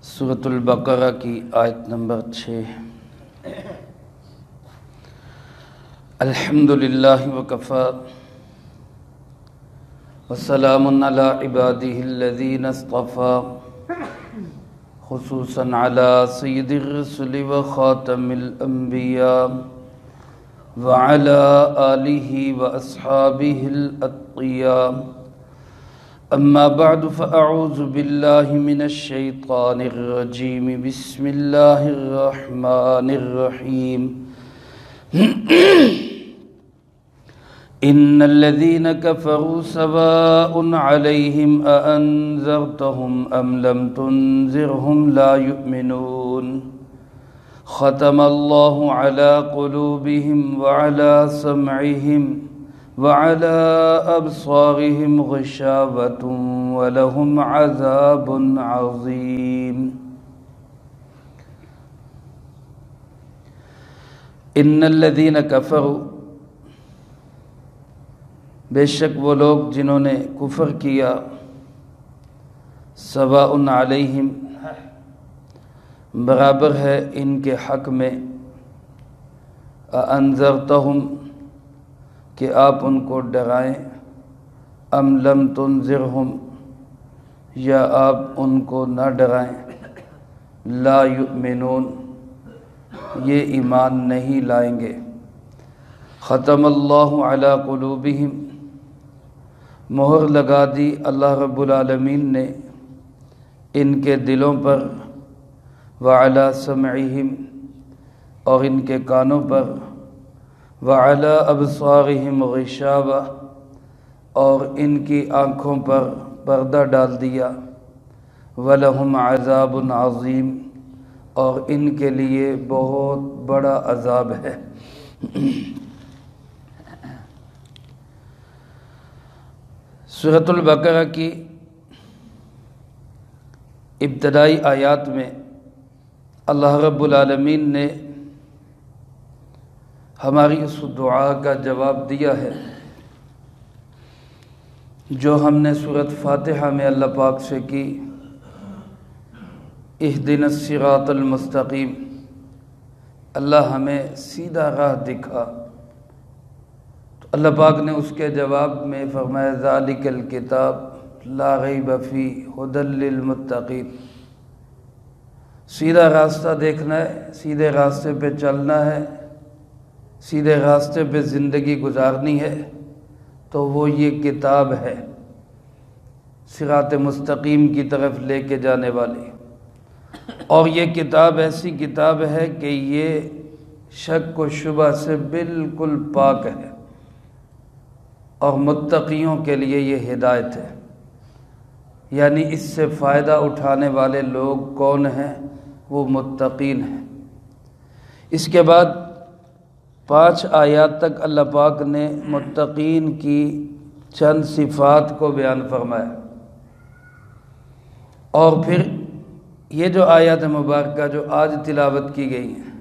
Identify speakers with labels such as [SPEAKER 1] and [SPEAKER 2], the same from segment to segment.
[SPEAKER 1] سورۃ البقرہ کی آیت نمبر 6۔ الحمدللہ وکفی وسلام علی عبادہ الذین اصطفی خصوصا علی سید الرسل وخاتم الانبیاء وعلی آلہ واصحابہ الاتقیاء اما بعد فاعوذ باللہ من الشیطان الرجیم بسم اللہ الرحمن الرحیم ان الذین کفروا سواء علیہم اانذرتہم ام لم تنذرہم لا یؤمنون ختم اللہ علی قلوبہم وعلی سمعہم وعلى أبصارهم غشاوة ولهم عذاب عظيم ان الذين كفروا، بے شک وہ لوگ جنہوں نے کفر کیا، سواء علیہم، برابر ہے ان کے حق میں، انذرتہم، کہ آپ ان کو ڈرائیں، ام لم تنذرہم، یا آپ ان کو نہ ڈرائیں، لا یؤمنون، یہ ایمان نہیں لائیں گے۔ ختم اللہ علی قلوبہم، مہر لگا دی اللہ رب العالمین نے ان کے دلوں پر، وعلی سمعہم، اور ان کے کانوں پر، وعلی ابصارہم غشاوہ، اور ان کی آنکھوں پر پردہ ڈال دیا، ولہم عذاب عظیم، اور ان کے لیے بہت بڑا عذاب ہے۔ سورۃ البقرہ کی ابتدائی آیات میں اللہ رب العالمین نے ہماری اس دعا کا جواب دیا ہے جو ہم نے سورۃ فاتحہ میں اللہ پاک سے کی، اہدنا الصراط المستقیم، اللہ ہمیں سیدھا راہ دکھا۔ تو اللہ پاک نے اس کے جواب میں فرمایا ذالک الکتاب لا ریب فیہ ھدی للمتقین، سیدھا راستہ دیکھنا ہے، سیدھے راستے پہ چلنا ہے، سیدھے راستے پہ زندگی گزارنی ہے تو وہ یہ کتاب ہے، صراط مستقیم کی طرف لے کے جانے والی۔ اور یہ کتاب ایسی کتاب ہے کہ یہ شک و شبہ سے بالکل پاک ہے، اور متقیوں کے لیے یہ ہدایت ہے۔ یعنی اس سے فائدہ اٹھانے والے لوگ کون ہیں؟ وہ متقین ہیں۔ اس کے بعد 5 آیات تک اللہ پاک نے متقین کی چند صفات کو بیان فرمایا، اور پھر یہ جو آیات مبارکہ جو آج تلاوت کی گئی ہیں،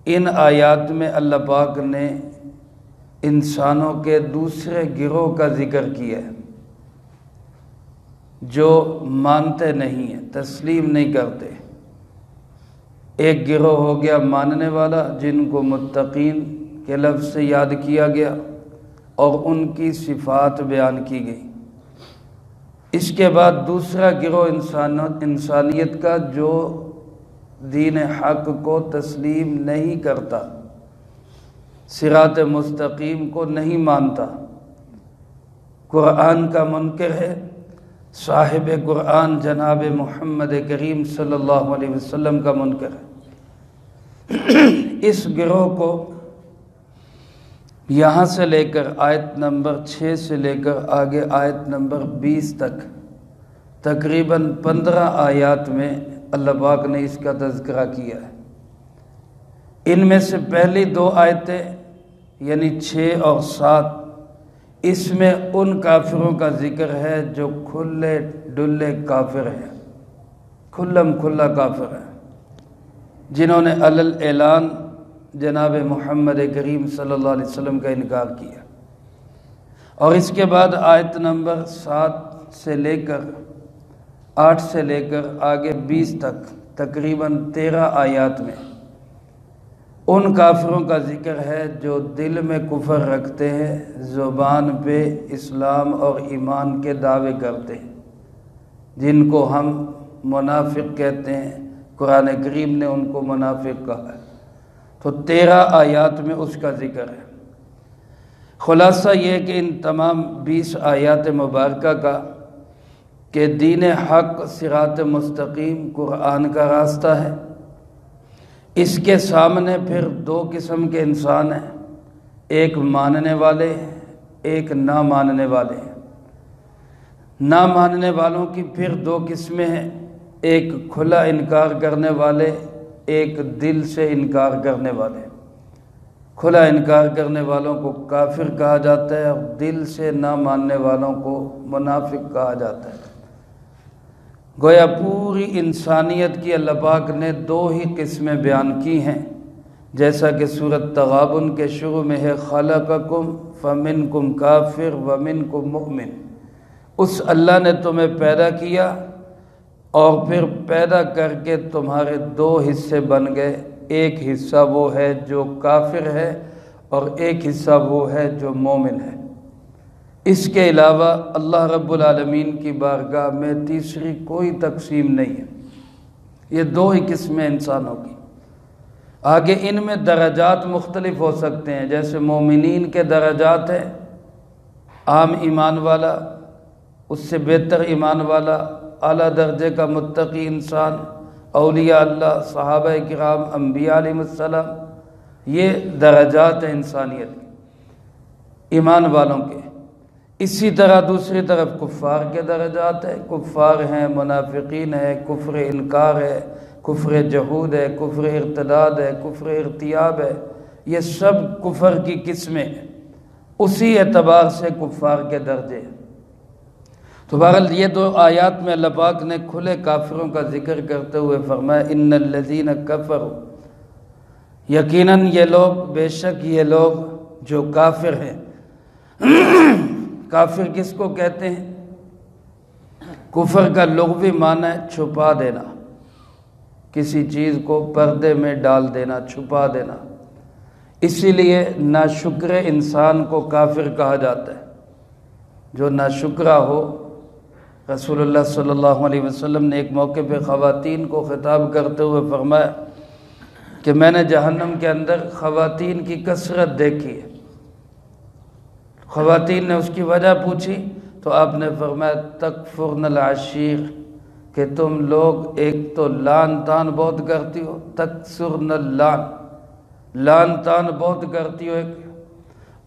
[SPEAKER 1] ان آیات میں اللہ پاک نے انسانوں کے دوسرے گروہ کا ذکر کیا ہے جو مانتے نہیں ہیں، تسلیم نہیں کرتے۔ ایک گروہ ہو گیا ماننے والا، جن کو متقین کے لفظ سے یاد کیا گیا اور ان کی صفات بیان کی گئی۔ اس کے بعد دوسرا گروہ انسانیت کا جو دین حق کو تسلیم نہیں کرتا، صراط مستقیم کو نہیں مانتا، قرآن کا منکر ہے، صاحب قرآن جناب محمد کریم صلی اللہ علیہ وسلم کا منکر ہے۔ اس گروہ کو یہاں سے لے کر آیت نمبر 6 سے لے کر آگے آیت نمبر 20 تک تقریباً 15 آیات میں اللہ پاک نے اس کا تذکرہ کیا ہے۔ ان میں سے پہلی 2 آیتیں یعنی 6 اور 7، اس میں ان کافروں کا ذکر ہے جو کھلے ڈلے کافر ہیں، کھلم کھلا کافر ہیں، جنہوں نے علی اعلان جناب محمد کریم صلی اللہ علیہ وسلم کا انکار کیا۔ اور اس کے بعد آیت نمبر 7 سے لے کر 8 سے لے کر آگے 20 تک تقریباً 13 آیات میں ان کافروں کا ذکر ہے جو دل میں کفر رکھتے ہیں، زبان پہ اسلام اور ایمان کے دعوے کرتے ہیں، جن کو ہم منافق کہتے ہیں۔ قرآن کریم نے ان کو منافق کہا ہے، تو 13 آیات میں اس کا ذکر ہے۔ خلاصہ یہ کہ ان تمام 20 آیات مبارکہ کا کہ دین حق صراط مستقیم قرآن کا راستہ ہے، اس کے سامنے پھر 2 قسم کے انسان ہیں، ایک ماننے والے، ایک نہ ماننے والے۔ نہ ماننے والوں کی پھر 2 قسمیں ہیں، ایک کھلا انکار کرنے والے، ایک دل سے انکار کرنے والے۔ کھلا انکار کرنے والوں کو کافر کہا جاتا ہے اور دل سے نہ ماننے والوں کو منافق کہا جاتا ہے۔ گویا پوری انسانیت کی اللہ پاک نے 2 ہی قسمیں بیان کی ہیں، جیسا کہ سورۃ تغابن کے شروع میں ہے خلقکم فمنکم کافر ومنکم مؤمن۔ اس اللہ نے تمہیں پیدا کیا اور پھر پیدا کر کے تمہارے 2 حصے بن گئے، ایک حصہ وہ ہے جو کافر ہے اور ایک حصہ وہ ہے جو مومن ہے۔ اس کے علاوہ اللہ رب العالمین کی بارگاہ میں تیسری کوئی تقسیم نہیں ہے۔ یہ 2 ہی قسمیں انسانوں کی۔ آگے ان میں درجات مختلف ہو سکتے ہیں، جیسے مومنین کے درجات ہیں، عام ایمان والا، اس سے بہتر ایمان والا، اعلیٰ درجے کا متقی انسان، اولیاء اللہ، صحابہ کرام، انبیاء علیہ السلام۔ یہ درجات ہیں انسانیت کے، ایمان والوں کے۔ اسی طرح دوسری طرف کفار کے درجات ہیں، کفار ہیں، منافقین ہے، کفر انکار ہے، کفر جحود ہے، کفر ارتداد ہے، کفر ارتیاب ہے۔ یہ سب کفر کی قسمیں ہیں، اسی اعتبار سے کفار کے درجے ہیں۔ تو بہرحال یہ 2 آیات میں اللہ پاک نے کھلے کافروں کا ذکر کرتے ہوئے فرمایا ان الذین کفروا، یقیناً یہ لوگ، بے شک یہ لوگ جو کافر ہیں۔ کافر کس کو کہتے ہیں؟ کفر کا لغوی معنی ہے چھپا دینا، کسی چیز کو پردے میں ڈال دینا، چھپا دینا۔ اسی لیے ناشکر انسان کو کافر کہا جاتا ہے۔ جو ناشکرا ہو، رسول اللہ صلی اللہ علیہ وسلم نے ایک موقع پہ خواتین کو خطاب کرتے ہوئے فرمایا کہ میں نے جہنم کے اندر خواتین کی کثرت دیکھی ہے۔ خواتین نے اس کی وجہ پوچھی تو آپ نے فرمایا تکفرن العشیر، کہ تم لوگ ایک تو لان تان بہت کرتی ہو، تکسرن اللان، لان تان بہت کرتی ہو ایک،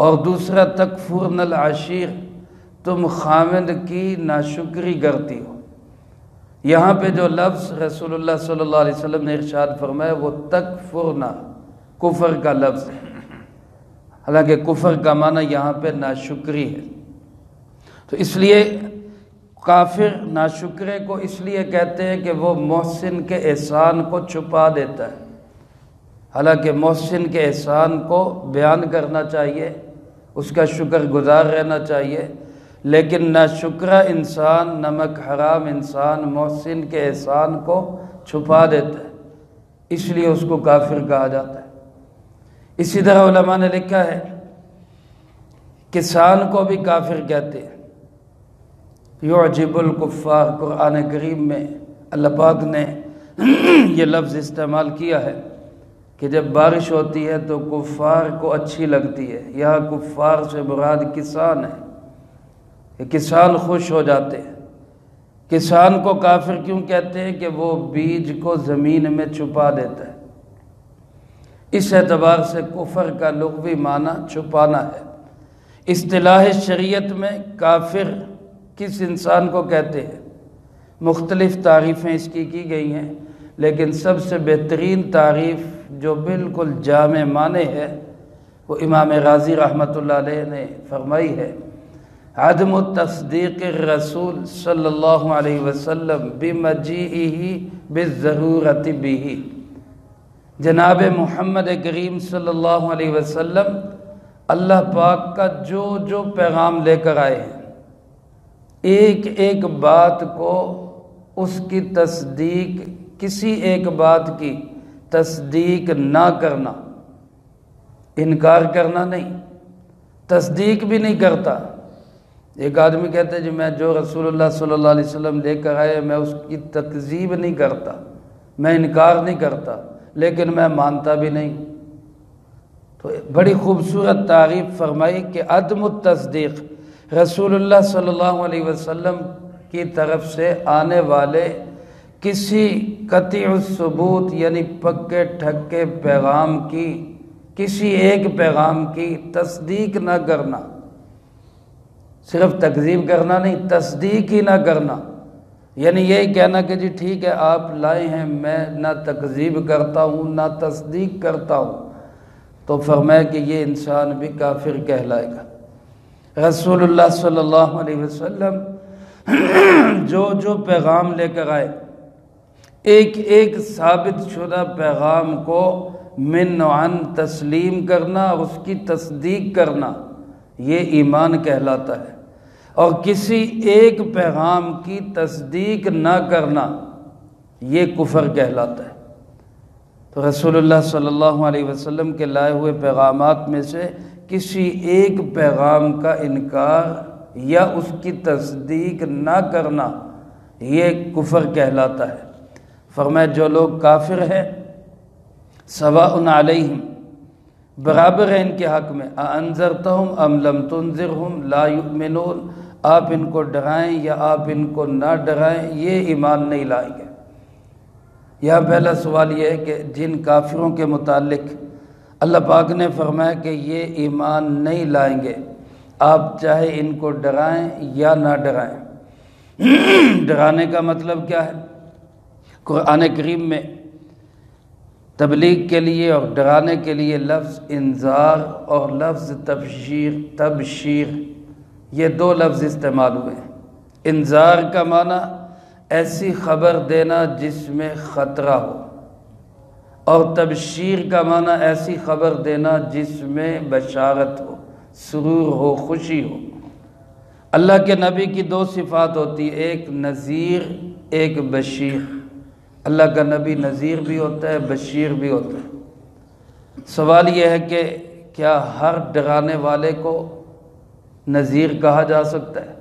[SPEAKER 1] اور دوسرا تکفرن العشیر، تم خامند کی ناشکری کرتی ہو۔ یہاں پہ جو لفظ رسول اللہ صلی اللہ علیہ وسلم نے ارشاد فرمایا وہ تکفرنا، کفر کا لفظ ہے، حالانکہ کفر کا معنی یہاں پہ ناشکری ہے۔ تو اس لیے کافر ناشکرے کو اس لیے کہتے ہیں کہ وہ محسن کے احسان کو چھپا دیتا ہے، حالانکہ محسن کے احسان کو بیان کرنا چاہیے، اس کا شکر گزار رہنا چاہیے، لیکن ناشکرا انسان، نمک حرام انسان محسن کے احسان کو چھپا دیتا ہے، اس لیے اس کو کافر کہا جاتا ہے۔ اسی طرح علماء نے لکھا ہے کسان کو بھی کافر کہتے ہیں، یعجب الکفار، قرآن کریم میں اللہ پاک نے یہ لفظ استعمال کیا ہے کہ جب بارش ہوتی ہے تو کفار کو اچھی لگتی ہے۔ یہاں کفار سے مراد کسان ہے، کہ کسان خوش ہو جاتے ہیں۔ کسان کو کافر کیوں کہتے ہیں؟ کہ وہ بیج کو زمین میں چھپا دیتا ہے۔ اس اعتبار سے کفر کا لغوی معنی چھپانا ہے۔ اصطلاح شریعت میں کافر کس انسان کو کہتے ہیں؟ مختلف تعریفیں اس کی گئی ہیں، لیکن سب سے بہترین تعریف جو بالکل جامع معنی ہے وہ امام رازی رحمۃ اللہ علیہ نے فرمائی ہے، عدم تصدیق الرسول صلی اللہ علیہ وسلم بمجیئہ بالضرورت بہ، جناب محمد کریم صلی اللہ علیہ وسلم اللہ پاک کا جو جو پیغام لے کر آئے ہیں، ایک ایک بات کو اس کی تصدیق، کسی ایک بات کی تصدیق نہ کرنا، انکار کرنا نہیں، تصدیق بھی نہیں کرتا۔ ایک آدمی کہتا ہے جی میں جو رسول اللہ صلی اللہ علیہ وسلم لے کر آئے میں اس کی تکذیب نہیں کرتا، میں انکار نہیں کرتا، لیکن میں مانتا بھی نہیں۔ تو بڑی خوبصورت تعریف فرمائی کہ عدم التصدیق رسول اللہ صلی اللہ علیہ وسلم کی طرف سے آنے والے کسی قطعی الثبوت یعنی پکے ٹھکے پیغام کی، کسی ایک پیغام کی تصدیق نہ کرنا، صرف تکذیب کرنا نہیں، تصدیق ہی نہ کرنا، یعنی یہی کہنا کہ جی ٹھیک ہے آپ لائے ہیں، میں نہ تکذیب کرتا ہوں نہ تصدیق کرتا ہوں، تو فرمایا کہ یہ انسان بھی کافر کہلائے گا۔ رسول اللہ صلی اللہ علیہ وسلم جو پیغام لے کر آئے، ایک ایک ثابت شدہ پیغام کو من و عن تسلیم کرنا اور اس کی تصدیق کرنا، یہ ایمان کہلاتا ہے، اور کسی ایک پیغام کی تصدیق نہ کرنا یہ کفر کہلاتا ہے۔ تو رسول اللہ صلی اللہ علیہ وسلم کے لائے ہوئے پیغامات میں سے کسی ایک پیغام کا انکار یا اس کی تصدیق نہ کرنا یہ کفر کہلاتا ہے۔ فرمایا جو لوگ کافر ہیں سواء علیہم، برابر ہے ان کے حق میں، اانذرتہم ام لم تنذرہم لا یؤمنون، آپ ان کو ڈرائیں یا آپ ان کو نہ ڈرائیں یہ ایمان نہیں لائیں گے۔ یہاں پہلا سوال یہ ہے کہ جن کافروں کے متعلق اللہ پاک نے فرمایا کہ یہ ایمان نہیں لائیں گے، آپ چاہے ان کو ڈرائیں یا نہ ڈرائیں۔ ڈرانے کا مطلب کیا ہے؟ قرآن کریم میں تبلیغ کے لیے اور ڈرانے کے لیے لفظ انذار اور لفظ تبشیر یہ دو لفظ استعمال ہوئے ہیں۔ انذار کا معنی ایسی خبر دینا جس میں خطرہ ہو، اور تبشیر کا معنی ایسی خبر دینا جس میں بشارت ہو، سرور ہو، خوشی ہو۔ اللہ کے نبی کی دو صفات ہوتی ہے، ایک نذیر ایک بشیر۔ اللہ کا نبی نذیر بھی ہوتا ہے، بشیر بھی ہوتا ہے۔ سوال یہ ہے کہ کیا ہر ڈرانے والے کو نذیر کہا جا سکتا ہے؟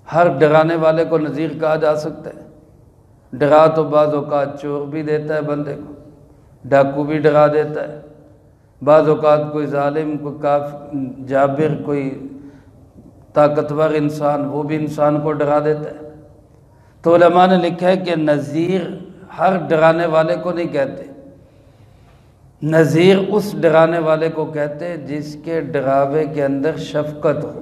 [SPEAKER 1] ہر ڈرانے والے کو نذیر کہا جا سکتا ہے؟ ڈرا تو بعض اوقات چور بھی دیتا ہے بندے کو، ڈاکو بھی ڈرا دیتا ہے، بعض اوقات کوئی ظالم، کوئی جابر، کوئی طاقتور انسان وہ بھی انسان کو ڈرا دیتا ہے۔ تو علماء نے لکھا ہے کہ نذیر ہر ڈرانے والے کو نہیں کہتے، نذیر اس ڈرانے والے کو کہتے جس کے ڈراوے کے اندر شفقت ہو،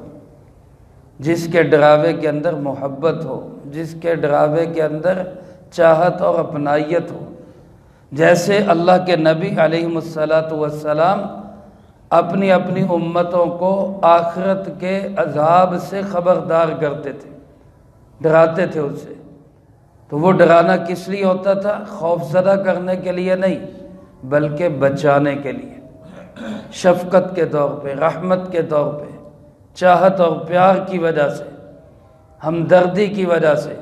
[SPEAKER 1] جس کے ڈراوے کے اندر محبت ہو، جس کے ڈراوے کے اندر چاہت اور اپنائیت ہو۔ جیسے اللہ کے نبی علیہ السلام اپنی امتوں کو آخرت کے عذاب سے خبردار کرتے تھے، ڈراتے تھے اس سے۔ تو وہ ڈرانا کس لیے ہوتا تھا؟ خوف زدہ کرنے کے لیے نہیں بلکہ بچانے کے لیے، شفقت کے طور پہ، رحمت کے طور پہ، چاہت اور پیار کی وجہ سے، ہمدردی کی وجہ سے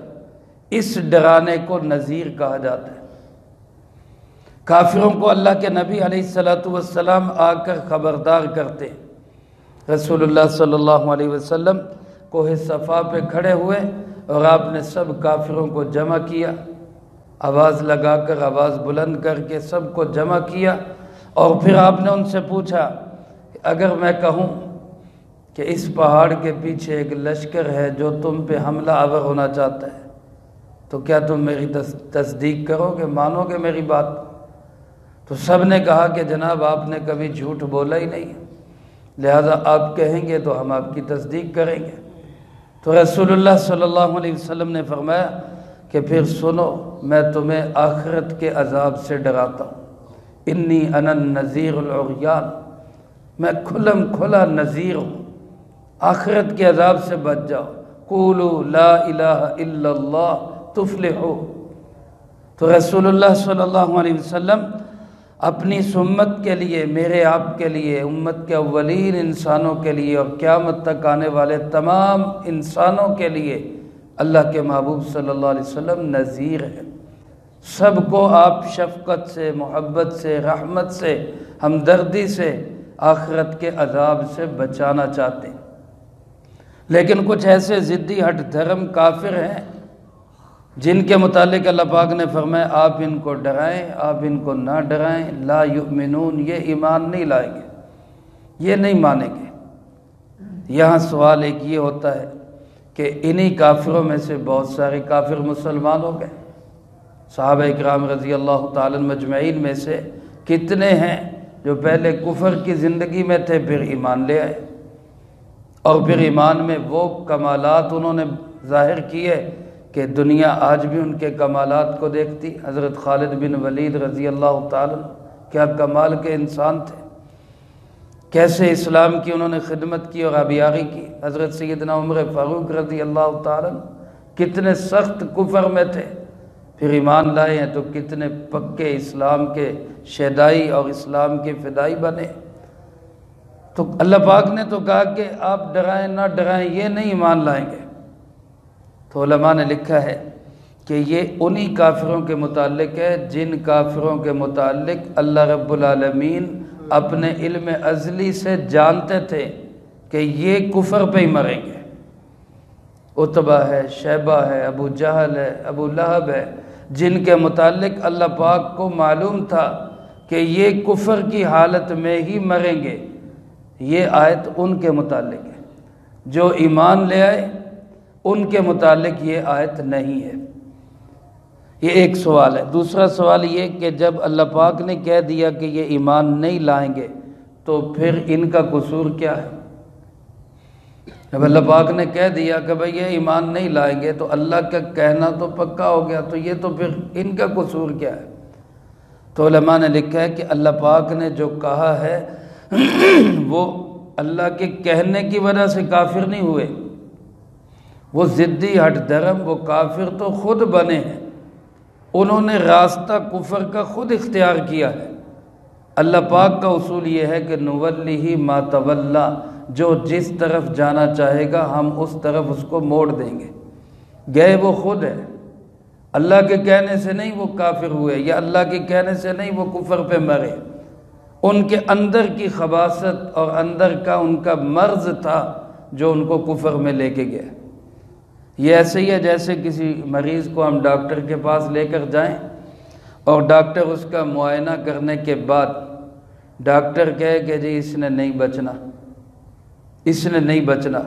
[SPEAKER 1] اس ڈرانے کو نذیر کہا جاتا ہے۔ کافروں کو اللہ کے نبی علیہ السلام آ کر خبردار کرتے ہیں۔ رسول اللہ صلی اللہ علیہ وسلم کوہ صفا پہ کھڑے ہوئے اور آپ نے سب کافروں کو جمع کیا، آواز لگا کر، آواز بلند کر کے سب کو جمع کیا، اور پھر آپ نے ان سے پوچھا کہ اگر میں کہوں کہ اس پہاڑ کے پیچھے ایک لشکر ہے جو تم پہ حملہ آور ہونا چاہتا ہے، تو کیا تم میری تصدیق کرو گے، مانو گے میری بات؟ تو سب نے کہا کہ جناب آپ نے کبھی جھوٹ بولا ہی نہیں، لہذا آپ کہیں گے تو ہم آپ کی تصدیق کریں گے۔ تو رسول اللہ صلی اللہ علیہ وسلم نے فرمایا کہ پھر سنو، میں تمہیں آخرت کے عذاب سے ڈراتا ہوں، انی انا النذیر العریان، میں کھلم کھلا نذیر ہوں، آخرت کے عذاب سے بچ جاؤ، قولوا لا الہ الا اللہ تفلحوا۔ تو رسول اللہ صلی اللہ علیہ وسلم اپنی امت کے لیے، میرے آپ کے لیے، امت کے اولین انسانوں کے لیے اور قیامت تک آنے والے تمام انسانوں کے لیے اللہ کے محبوب صلی اللہ علیہ وسلم نذیر ہیں، سب کو آپ شفقت سے، محبت سے، رحمت سے، ہمدردی سے، آخرت کے عذاب سے بچانا چاہتے ہیں۔ لیکن کچھ ایسے ضدی ہٹ دھرم کافر ہیں جن کے متعلق اللہ پاک نے فرمایا آپ ان کو ڈرائیں، آپ ان کو نہ ڈرائیں، لا یؤمنون، یہ ایمان نہیں لائیں گے، یہ نہیں مانیں گے۔ یہاں سوال ایک یہ ہوتا ہے کہ انہی کافروں میں سے بہت سارے کافر مسلمان ہو گئے۔ صحابہ اکرام رضی اللہ تعالی مجمعین میں سے کتنے ہیں جو پہلے کفر کی زندگی میں تھے، پھر ایمان لے آئے، اور پھر ایمان میں وہ کمالات انہوں نے ظاہر کیے کہ دنیا آج بھی ان کے کمالات کو دیکھتی۔ حضرت خالد بن ولید رضی اللہ تعالی کیا کمال کے انسان تھے، کیسے اسلام کی انہوں نے خدمت کی اور آبیاری کی۔ حضرت سیدنا عمر فاروق رضی اللہ تعالی کتنے سخت کفر میں تھے، پھر ایمان لائے ہیں تو کتنے پکے اسلام کے شیدائی اور اسلام کے فدائی بنے۔ تو اللہ پاک نے تو کہا کہ آپ ڈرائیں نہ ڈرائیں، یہ نہیں ایمان لائیں گے۔ تو علماء نے لکھا ہے کہ یہ انہی کافروں کے متعلق ہے جن کافروں کے متعلق اللہ رب العالمین اپنے علم ازلی سے جانتے تھے کہ یہ کفر پہ ہی مریں گے۔ عتبہ ہے، شیبہ ہے، ابو جہل ہے، ابو لہب ہے، جن کے متعلق اللہ پاک کو معلوم تھا کہ یہ کفر کی حالت میں ہی مریں گے۔ یہ آیت ان کے متعلق ہے، جو ایمان لے آئے ان کے متعلق یہ آیت نہیں ہے۔ یہ ایک سوال ہے۔ دوسرا سوال یہ کہ جب اللہ پاک نے کہہ دیا کہ یہ ایمان نہیں لائیں گے تو پھر ان کا قصور کیا ہے؟ جب اللہ پاک نے کہہ دیا کہ بھئی یہ ایمان نہیں لائیں گے تو اللہ کا کہنا تو پکا ہو گیا، تو یہ تو پھر ان کا قصور کیا ہے؟ تو علماء نے لکھا ہے کہ اللہ پاک نے جو کہا ہے وہ اللہ کے کہنے کی وجہ سے کافر نہیں ہوئے، وہ ضدی ہٹ دھرم، وہ کافر تو خود بنے ہیں، انہوں نے راستہ کفر کا خود اختیار کیا ہے۔ اللہ پاک کا اصول یہ ہے کہ نولیہ ما تولی، جو جس طرف جانا چاہے گا ہم اس طرف اس کو موڑ دیں گے۔ گئے وہ خود ہے، اللہ کے کہنے سے نہیں وہ کافر ہوئے، یا اللہ کے کہنے سے نہیں وہ کفر پہ مرے، ان کے اندر کی خباثت اور اندر کا ان کا مرض تھا جو ان کو کفر میں لے کے گیا۔ یہ ایسے ہی ہے جیسے کسی مریض کو ہم ڈاکٹر کے پاس لے کر جائیں اور ڈاکٹر اس کا معائنہ کرنے کے بعد ڈاکٹر کہے کہ جی اس نے نہیں بچنا، اس نے نہیں بچنا،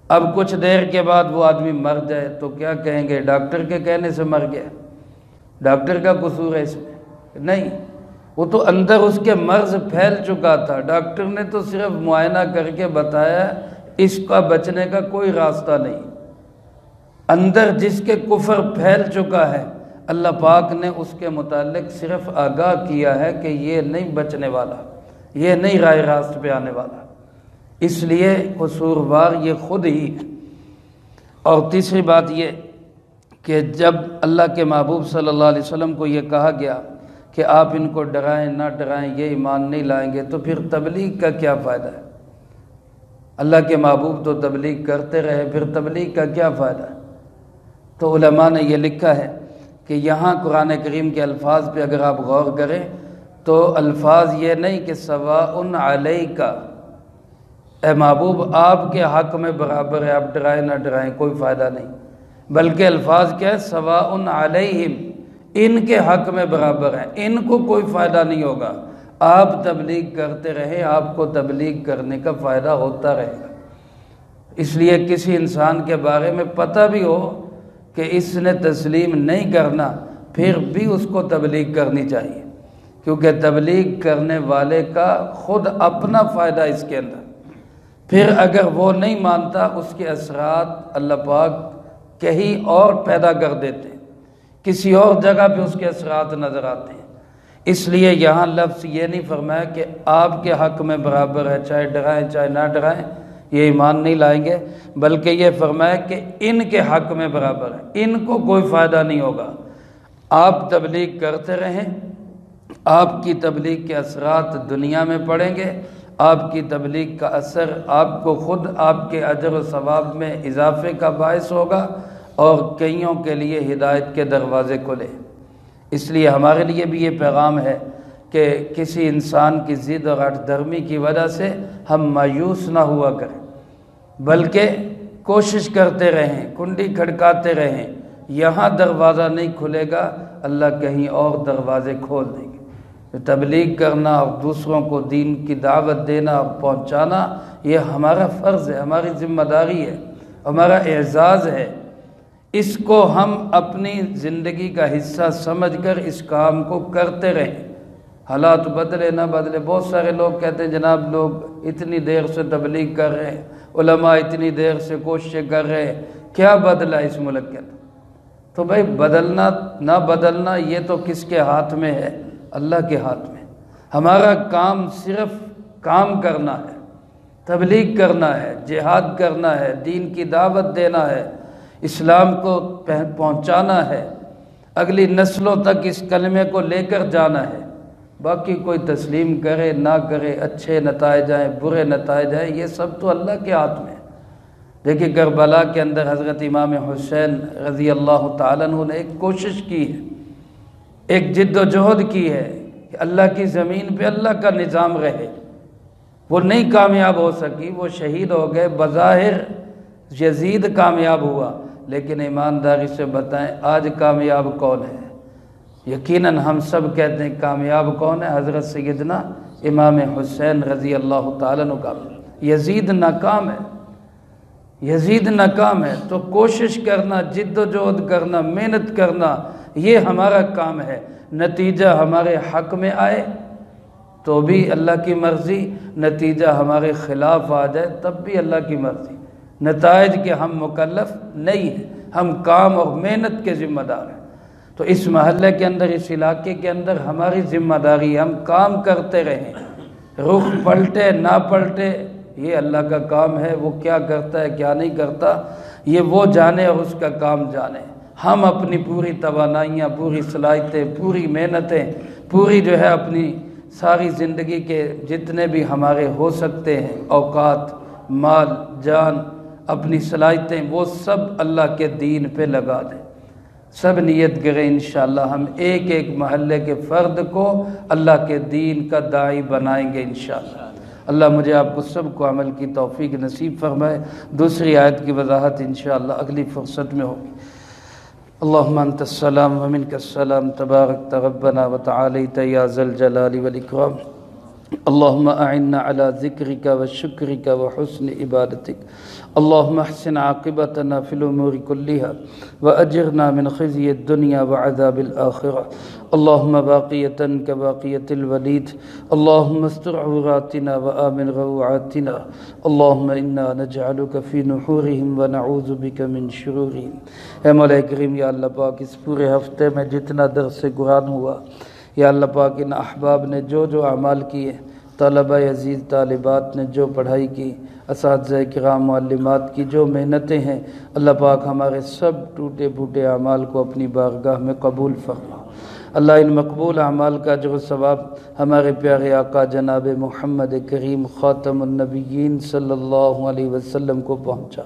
[SPEAKER 1] اب کچھ دیر کے بعد وہ آدمی مر جائے تو کیا کہیں گے؟ ڈاکٹر کے کہنے سے مر گیا، ڈاکٹر کا قصور ہے اس میں؟ نہیں، وہ تو اندر اس کے مرض پھیل چکا تھا، ڈاکٹر نے تو صرف معائنہ کر کے بتایا اس کا بچنے کا کوئی راستہ نہیں۔ اندر جس کے کفر پھیل چکا ہے اللہ پاک نے اس کے متعلق صرف آگاہ کیا ہے کہ یہ نہیں بچنے والا، یہ نہیں راہ راست پہ آنے والا، اس لیے قصوروار یہ خود ہی ہے۔ اور تیسری بات یہ کہ جب اللہ کے محبوب صلی اللہ علیہ وسلم کو یہ کہا گیا کہ آپ ان کو ڈرائیں نہ ڈرائیں، یہ ایمان نہیں لائیں گے، تو پھر تبلیغ کا کیا فائدہ ہے؟ اللہ کے محبوب تو تبلیغ کرتے رہے، پھر تبلیغ کا کیا فائدہ ہے؟ تو علماء نے یہ لکھا ہے کہ یہاں قرآن کریم کے الفاظ پہ اگر آپ غور کریں تو الفاظ یہ نہیں کہ سواء علیک، اے محبوب آپ کے حق میں برابر ہے، آپ ڈرائیں نہ ڈرائیں کوئی فائدہ نہیں، بلکہ الفاظ کیا ہے؟ سواء علیہم، ان کے حق میں برابر ہیں، ان کو کوئی فائدہ نہیں ہوگا، آپ تبلیغ کرتے رہیں، آپ کو تبلیغ کرنے کا فائدہ ہوتا رہے گا۔ اس لیے کسی انسان کے بارے میں پتہ بھی ہو کہ اس نے تسلیم نہیں کرنا، پھر بھی اس کو تبلیغ کرنی چاہیے، کیونکہ تبلیغ کرنے والے کا خود اپنا فائدہ اس کے اندر، پھر اگر وہ نہیں مانتا اس کے اثرات اللہ پاک کہیں اور پیدا کر دیتے ہیں، کسی اور جگہ پہ اس کے اثرات نظر آتے ہیں۔ اس لیے یہاں لفظ یہ نہیں فرمایا کہ آپ کے حق میں برابر ہے، چاہے ڈرائیں چاہے نہ ڈرائیں یہ ایمان نہیں لائیں گے، بلکہ یہ فرمایا کہ ان کے حق میں برابر ہے، ان کو کوئی فائدہ نہیں ہوگا، آپ تبلیغ کرتے رہیں، آپ کی تبلیغ کے اثرات دنیا میں پڑیں گے، آپ کی تبلیغ کا اثر آپ کو خود آپ کے اجر و ثواب میں اضافے کا باعث ہوگا، اور کئیوں کے لیے ہدایت کے دروازے کھلے۔ اس لیے ہمارے لیے بھی یہ پیغام ہے کہ کسی انسان کی ضد اور ہٹ دھرمی کی وجہ سے ہم مایوس نہ ہوا کریں، بلکہ کوشش کرتے رہیں، کنڈی کھڑکاتے رہیں۔ یہاں دروازہ نہیں کھلے گا، اللہ کہیں اور دروازے کھول دیں گے۔ تبلیغ کرنا اور دوسروں کو دین کی دعوت دینا اور پہنچانا یہ ہمارا فرض ہے، ہماری ذمہ داری ہے، ہمارا اعزاز ہے۔ اس کو ہم اپنی زندگی کا حصہ سمجھ کر اس کام کو کرتے رہیں، حالات بدلے نہ بدلے۔ بہت سارے لوگ کہتے ہیں جناب لوگ اتنی دیر سے تبلیغ کر رہے ہیں، علماء اتنی دیر سے کوششیں کر رہے ہیں، کیا بدلا اس ملک کے اندر؟ تو بھائی بدلنا نہ بدلنا یہ تو کس کے ہاتھ میں ہے؟ اللہ کے ہاتھ میں۔ ہمارا کام صرف کام کرنا ہے، تبلیغ کرنا ہے، جہاد کرنا ہے، دین کی دعوت دینا ہے، اسلام کو پہنچانا ہے، اگلی نسلوں تک اس کلمے کو لے کر جانا ہے۔ باقی کوئی تسلیم کرے نہ کرے، اچھے نتائج آئیں برے نتائج آئیں، یہ سب تو اللہ کے ہاتھ میں ہے۔ دیکھیں کربلا کے اندر حضرت امام حسین رضی اللہ تعالیٰ عنہ نے ایک کوشش کی ہے، ایک جد و جہد کی ہے کہ اللہ کی زمین پہ اللہ کا نظام رہے۔ وہ نہیں کامیاب ہو سکی، وہ شہید ہو گئے، بظاہر یزید کامیاب ہوا، لیکن ایمانداری سے بتائیں آج کامیاب کون ہے؟ یقیناً ہم سب کہتے ہیں کامیاب کون ہے؟ حضرت سیدنا امام حسین رضی اللہ تعالیٰ عنہ کامیاب۔ یزید ناکام ہے، یزید ناکام ہے۔ تو کوشش کرنا، جد و جہد کرنا، محنت کرنا، یہ ہمارا کام ہے۔ نتیجہ ہمارے حق میں آئے تو بھی اللہ کی مرضی، نتیجہ ہمارے خلاف آ جائے تب بھی اللہ کی مرضی۔ نتائج کے ہم مکلف نہیں ہیں، ہم کام اور محنت کے ذمہ دار ہیں۔ تو اس محلے کے اندر، اس علاقے کے اندر ہماری ذمہ داری ہے، ہم کام کرتے رہیں، رخ پلٹے نہ پلٹے یہ اللہ کا کام ہے۔ وہ کیا کرتا ہے کیا نہیں کرتا یہ وہ جانے اور اس کا کام جانے۔ ہم اپنی پوری توانائیاں، پوری صلاحیتیں، پوری محنتیں، پوری اپنی ساری زندگی کے جتنے بھی ہمارے ہو سکتے ہیں اوقات، مال، جان، اپنی صلاحیتیں، وہ سب اللہ کے دین پہ لگا دیں۔ سب نیت کریں انشاءاللہ ہم ایک ایک محلے کے فرد کو اللہ کے دین کا داعی بنائیں گے انشاءاللہ۔ اللہ مجھے آپ کو سب کو عمل کی توفیق نصیب فرمائے۔ دوسری آیت کی وضاحت انشاءاللہ اگلی فرصت میں ہوگی۔ اللہم انت السلام ومنک السلام تبارک ربنا وتعالیت یا ذا الجلال والاکرام۔ اللہم اعنا علی ذکرک وشکرک وحسن عبادتک۔ اللہم احسن عاقبتنا فی الامور کلہا واجرنا من خزی الدنیا وعذاب الآخرہ۔ اللہم باقیتا کباقیت الولید۔ اللہم استر عوراتنا وآمن روعاتنا۔ اللہم انا نجعلک فی نحورہم ونعوذ بک من شرورہم۔ اے مولا کریم، یا اللہ پاک اس پورے ہفتے میں جتنا درس قرآن ہوا، یا اللہ پاک ان احباب نے جو اعمال کیے، طلبہ عزیز طالبات نے جو پڑھائی کی، اساتذہ کرام معلمات کی جو محنتیں ہیں، اللہ پاک ہمارے سب ٹوٹے پھوٹے اعمال کو اپنی بارگاہ میں قبول فرما۔ اللہ ان مقبول اعمال کا اجر و ثواب ہمارے پیارے آقا جناب محمد کریم خاتم النبیین صلی اللہ علیہ وسلم کو پہنچا۔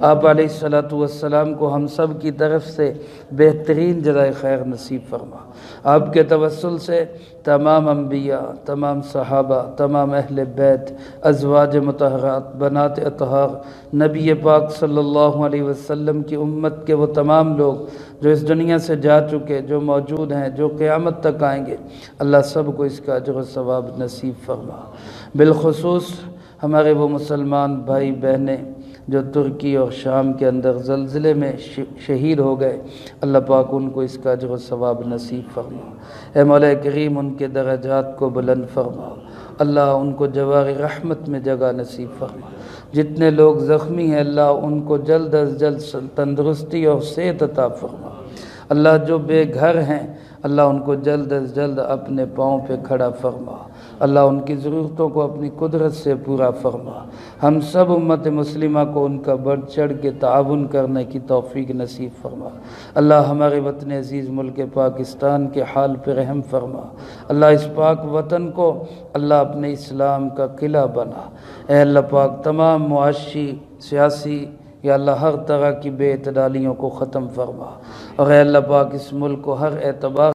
[SPEAKER 1] آپ علیہ السلام کو ہم سب کی طرف سے بہترین جزائے خیر نصیب فرما۔ آپ کے توسل سے تمام انبیاء، تمام صحابہ، تمام اہل بیت، ازواج مطہرات، بنات اطہار، نبی پاک صلی اللہ علیہ وسلم کی امت کے وہ تمام لوگ جو اس دنیا سے جا چکے، جو موجود ہیں، جو قیامت تک آئیں گے، اللہ سب کو اس کا اجر و ثواب نصیب فرما۔ بالخصوص ہمارے وہ مسلمان بھائی بہنیں جو ترکی اور شام کے اندر زلزلے میں شہید ہو گئے، اللہ پاک ان کو اس کا اجر و ثواب نصیب فرما۔ اے مولا کریم ان کے درجات کو بلند فرما، اللہ ان کو جوار رحمت میں جگہ نصیب فرما۔ جتنے لوگ زخمی ہیں اللہ ان کو جلد از جلد تندرستی اور صحت عطا فرما۔ اللہ جو بے گھر ہیں اللہ ان کو جلد از جلد اپنے پاؤں پہ کھڑا فرما۔ اللہ ان کی ضرورتوں کو اپنی قدرت سے پورا فرما۔ ہم سب امت مسلمہ کو ان کا بڑھ چڑھ کے تعاون کرنے کی توفیق نصیب فرما۔ اللہ ہمارے وطن عزیز ملک پاکستان کے حال پہ رحم فرما۔ اللہ اس پاک وطن کو اللہ اپنے اسلام کا قلعہ بنا۔ اے اللہ پاک تمام معاشی، سیاسی، یا اللہ ہر طرح کی بے اعتدالیوں کو ختم فرما، اور اے اللہ پاک اس ملک کو ہر اعتبار